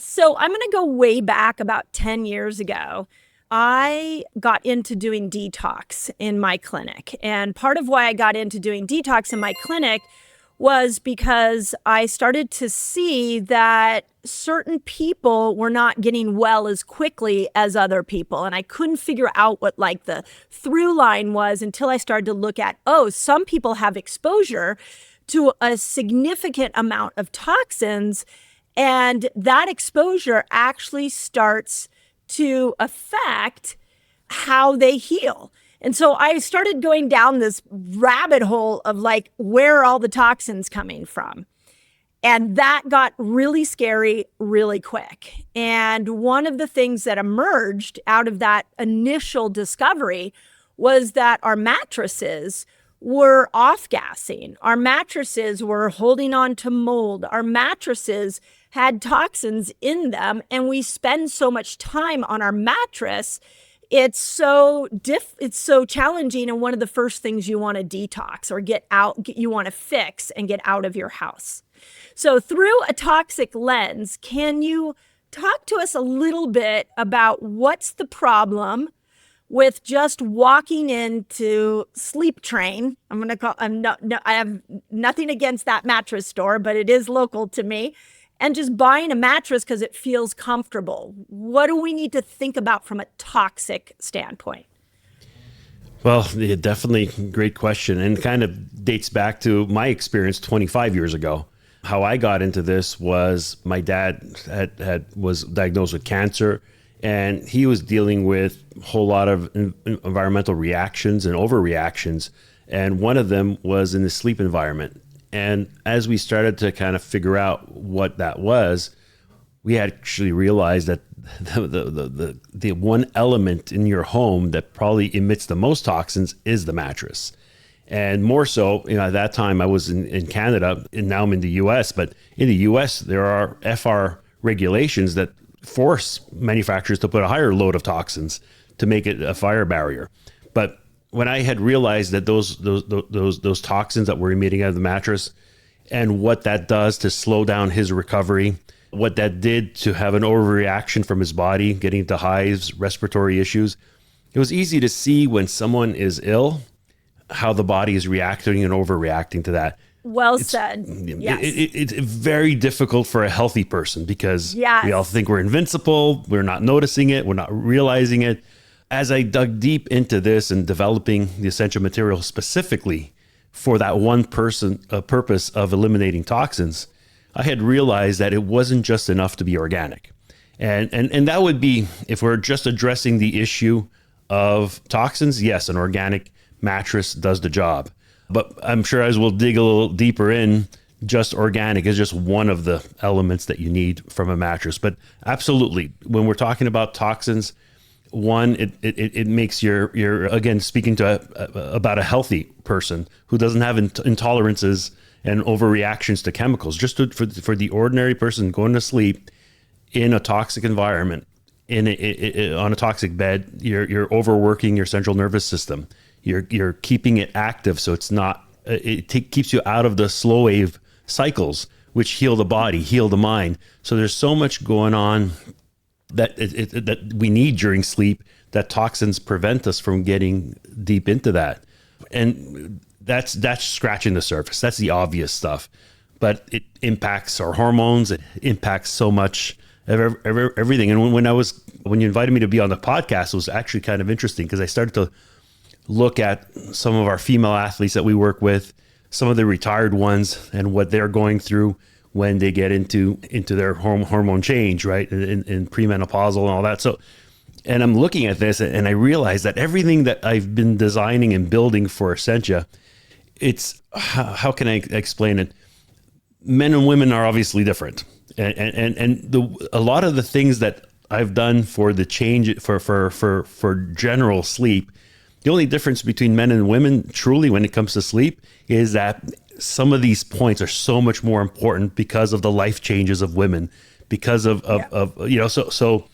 So I'm going to go way back about 10 years ago. I got into doing detox in my clinic. And part of why I got into doing detox in my clinic was because I started to see that certain people were not getting well as quickly as other people. And I couldn't figure out what like the through line was until I started to look at, oh, some people have exposure to a significant amount of toxins. And that exposure actually starts to affect how they heal. And so I started going down this rabbit hole of like, where are all the toxins coming from? And that got really scary really quick. And one of the things that emerged out of that initial discovery was that our mattresses were off-gassing. Our mattresses were holding on to mold. Our mattresses had toxins in them, and we spend so much time on our mattress. It's so challenging, and one of the first things you want to detox or you want to fix and get out of your house. So through a toxic lens, can you talk to us a little bit about what's the problem with just walking into Sleep Train? I have nothing against that mattress store, but it is local to me. And just buying a mattress because it feels comfortable. What do we need to think about from a toxic standpoint? Well, yeah, definitely great question, and kind of dates back to my experience 25 years ago. How I got into this was my dad was diagnosed with cancer, and he was dealing with a whole lot of environmental reactions and overreactions, and one of them was in the sleep environment. And as we started to kind of figure out what that was, we actually realized that the one element in your home that probably emits the most toxins is the mattress. And more so, at that time I was in Canada, and now I'm in the US, but in the US, there are FR regulations that force manufacturers to put a higher load of toxins to make it a fire barrier. But when I had realized that those toxins that were emitting out of the mattress and what that does to slow down his recovery, what that did to have an overreaction from his body, getting to hives, respiratory issues, it was easy to see when someone is ill, how the body is reacting and overreacting to that. Well said. Yes. It's very difficult for a healthy person because Yes. we all think we're invincible. We're not noticing it. We're not realizing it. As I dug deep into this and developing the essential material specifically for that one purpose of eliminating toxins, I had realized that it wasn't just enough to be organic. And that would be, if we're just addressing the issue of toxins, yes, an organic mattress does the job. But I'm sure as we'll dig a little deeper in, just organic is just one of the elements that you need from a mattress. But absolutely, when we're talking about toxins, one, it makes your again, speaking to about a healthy person who doesn't have intolerances and overreactions to chemicals. Just for the ordinary person going to sleep in a toxic environment, on a toxic bed, you're overworking your central nervous system. You're keeping it active, so it's not. Keeps you out of the slow wave cycles, which heal the body, heal the mind. So there's so much going on that we need during sleep that toxins prevent us from getting deep into that. And that's scratching the surface. That's the obvious stuff, but it impacts our hormones. It impacts so much of everything. And when you invited me to be on the podcast, it was actually kind of interesting because I started to look at some of our female athletes that we work with, some of the retired ones, and what they're going through when they get into their hormone change, right? In premenopausal and all that. So, and I'm looking at this and I realize that everything that I've been designing and building for Essentia, it's, how can I explain it? Men and women are obviously different. And a lot of the things that I've done for the change for general sleep, the only difference between men and women truly when it comes to sleep is that some of these points are so much more important because of the life changes of women, because of so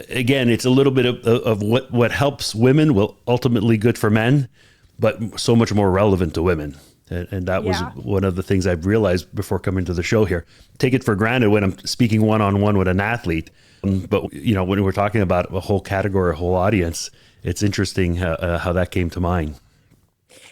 again, it's a little bit of what helps women will ultimately good for men, but so much more relevant to women. And that Yeah. was one of the things I've realized before coming to the show here. Take it for granted when I'm speaking one-on-one with an athlete. But, when we're talking about a whole category, a whole audience, it's interesting how that came to mind.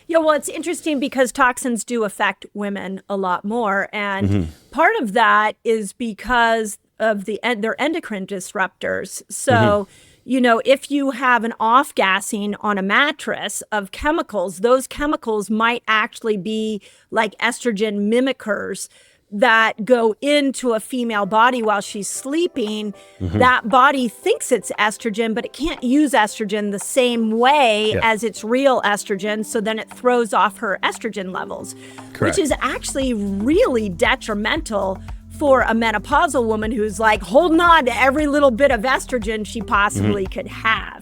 Yeah, well, it's interesting because toxins do affect women a lot more. And part of that is because of their endocrine disruptors. So, if you have an off-gassing on a mattress of chemicals, those chemicals might actually be like estrogen mimickers that go into a female body while she's sleeping. That body thinks it's estrogen, but it can't use estrogen the same way as its real estrogen. So then it throws off her estrogen levels, Correct. which is actually really detrimental for a menopausal woman who's like holding on to every little bit of estrogen she possibly could have.